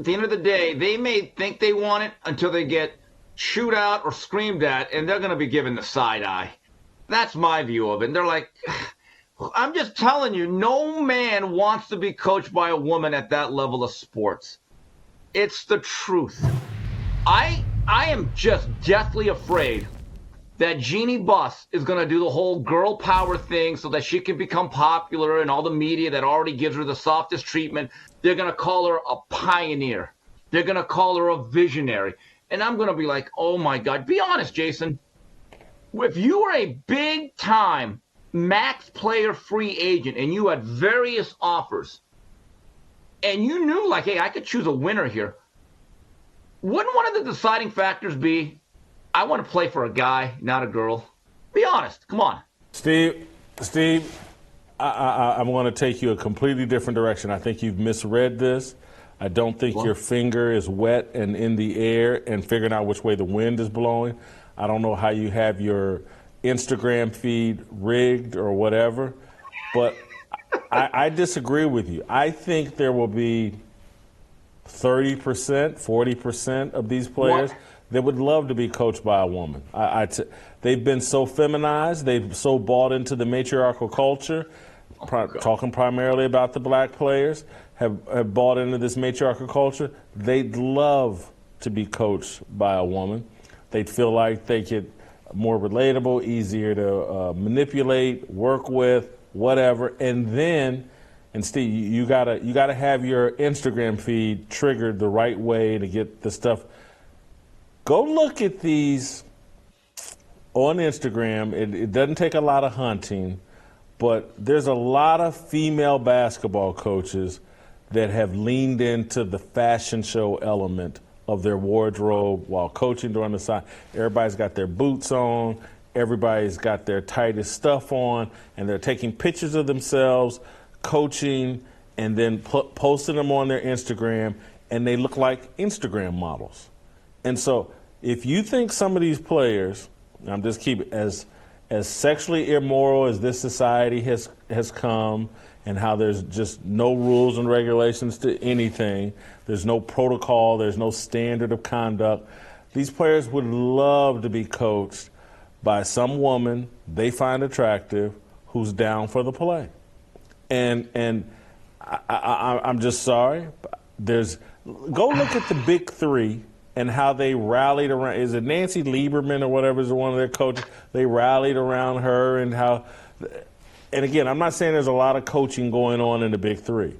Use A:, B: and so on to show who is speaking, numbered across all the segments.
A: at the end of the day, they may think they want it until they get chewed out or screamed at, and they're going to be given the side eye. That's my view of it. And they're like, I'm just telling you, no man wants to be coached by a woman at that level of sports. It's the truth. I am just deathly afraid that Jeannie Buss is going to do the whole girl power thing so that she can become popular, and all the media that already gives her the softest treatment, they're going to call her a pioneer. They're going to call her a visionary. And I'm going to be like, oh, my God. Be honest, Jason. If you were a big-time max player free agent and you had various offers and you knew, like, hey, I could choose a winner here, wouldn't one of the deciding factors be, I want to play for a guy, not a girl? Be honest. Come on.
B: Steve, I'm going to take you a completely different direction. I think you've misread this. I don't think your finger is wet and in the air and figuring out which way the wind is blowing. I don't know how you have your Instagram feed rigged or whatever, but I disagree with you. I think there will be 30%, 40% of these players that would love to be coached by a woman. They've been so feminized. They've so bought into the matriarchal culture, talking primarily about the black players, have bought into this matriarchal culture. They'd love to be coached by a woman. They'd feel like they get more relatable, easier to manipulate, work with, whatever. And Steve, you gotta have your Instagram feed triggered the right way to get the stuff. Go look at these on Instagram. It doesn't take a lot of hunting, but there's a lot of female basketball coaches that have leaned into the fashion show element of their wardrobe while coaching during the side. Everybody's got their boots on. Everybody's got their tightest stuff on, and they're taking pictures of themselves coaching and then posting them on their Instagram, and they look like Instagram models. And so if you think some of these players, I'm just keeping as sexually immoral as this society has come, and how there's just no rules and regulations to anything, there's no protocol, there's no standard of conduct, these players would love to be coached by some woman they find attractive who's down for the play. And I'm just sorry. Go look at the big three and how they rallied around. Is it Nancy Lieberman or whatever is one of their coaches? They rallied around her, and how. And again, I'm not saying there's a lot of coaching going on in the big three,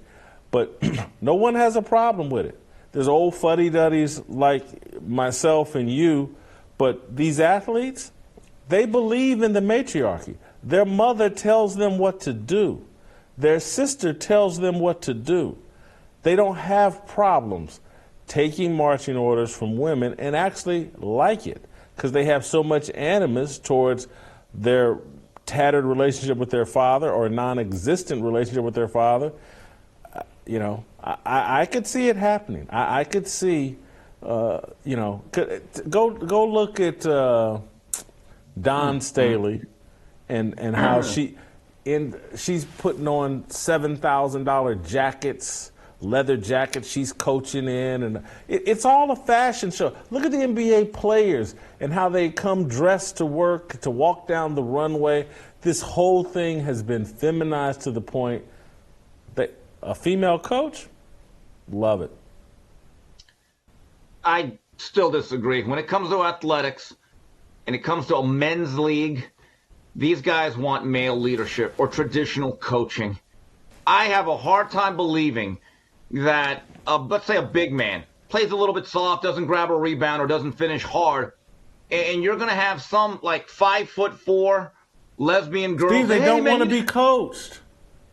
B: but no one has a problem with it. There's old fuddy-duddies like myself and you, but these athletes, they believe in the matriarchy. Their mother tells them what to do. Their sister tells them what to do. They don't have problems taking marching orders from women and actually like it because they have so much animus towards their tattered relationship with their father or non-existent relationship with their father. I could see it happening. I could see, go look at Dawn Staley and how she's putting on $7,000 jackets, leather jackets she's coaching in, and it's all a fashion show. Look at the NBA players and how they come dressed to work, to walk down the runway. This whole thing has been feminized to the point that a female coach, love it.
A: I still disagree. When it comes to athletics and it comes to a men's league, these guys want male leadership or traditional coaching. I have a hard time believing that, let's say a big man plays a little bit soft, doesn't grab a rebound or doesn't finish hard, and you're going to have some like 5'4" lesbian girl.
B: Steve, they don't want to be coached.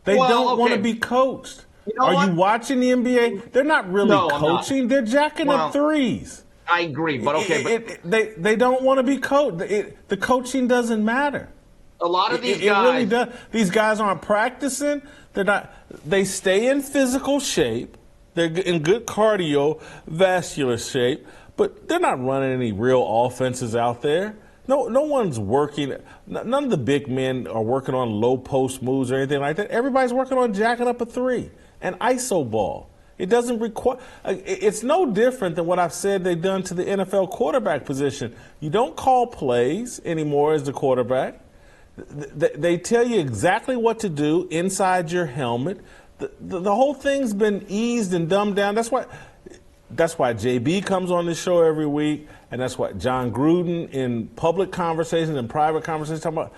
B: They don't want to be coached. Are you watching the NBA? They're not really coaching. They're jacking up threes.
A: I agree, but okay.
B: They don't want to be coached. The coaching doesn't matter.
A: A lot of these guys.
B: It really does. These guys aren't practicing. They're not. They stay in physical shape. They're in good cardiovascular shape, but they're not running any real offenses out there. No one's working. None of the big men are working on low post moves or anything like that. Everybody's working on jacking up a three and iso ball. It doesn't require. It's no different than what I've said they've done to the NFL quarterback position. You don't call plays anymore as the quarterback. They tell you exactly what to do inside your helmet. The whole thing's been eased and dumbed down. That's why JB comes on this show every week, and that's why John Gruden in public conversations and private conversations talking about,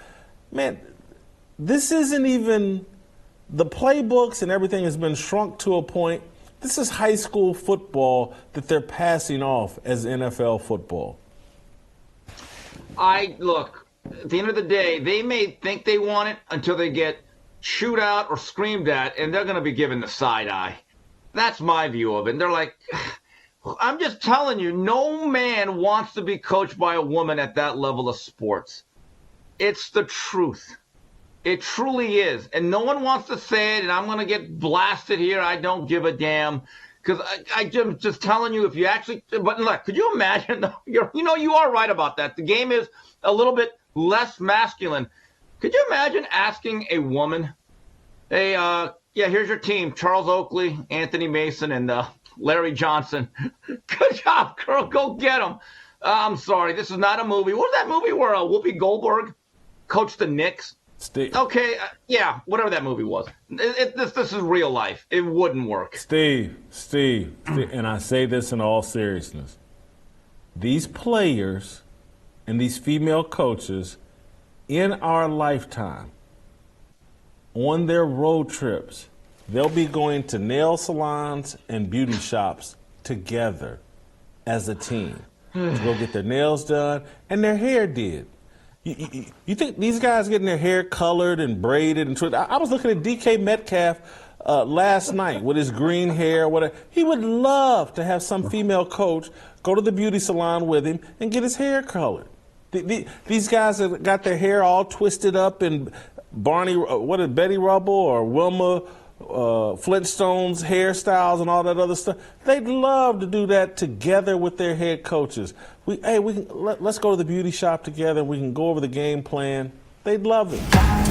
B: man, this isn't even the playbooks and everything has been shrunk to a point. This is high school football that they're passing off as NFL football.
A: Look, at the end of the day, they may think they want it until they get chewed out or screamed at, and they're going to be given the side eye. That's my view of it. And they're like, I'm just telling you, no man wants to be coached by a woman at that level of sports. It's the truth. It truly is. And no one wants to say it, and I'm going to get blasted here. I don't give a damn. Because I'm just telling you, if you actually, but look, could you imagine, you are right about that. The game is a little bit less masculine. Could you imagine asking a woman, hey, here's your team, Charles Oakley, Anthony Mason, and Larry Johnson. Good job, girl. Go get them. I'm sorry. This is not a movie. What was that movie where Whoopi Goldberg coached the Knicks?
B: Steve.
A: Okay, whatever that movie was. This is real life. It wouldn't work.
B: Steve, and I say this in all seriousness. These players and these female coaches in our lifetime, on their road trips, they'll be going to nail salons and beauty shops together as a team to go get their nails done and their hair did. You think these guys getting their hair colored and braided and twisted? I was looking at DK Metcalf last night with his green hair. Whatever. He would love to have some female coach go to the beauty salon with him and get his hair colored. These guys have got their hair all twisted up in Betty Rubble or Wilma Flintstone's hairstyles and all that other stuff. They'd love to do that together with their head coaches. Let's go to the beauty shop together and we can go over the game plan. They'd love it.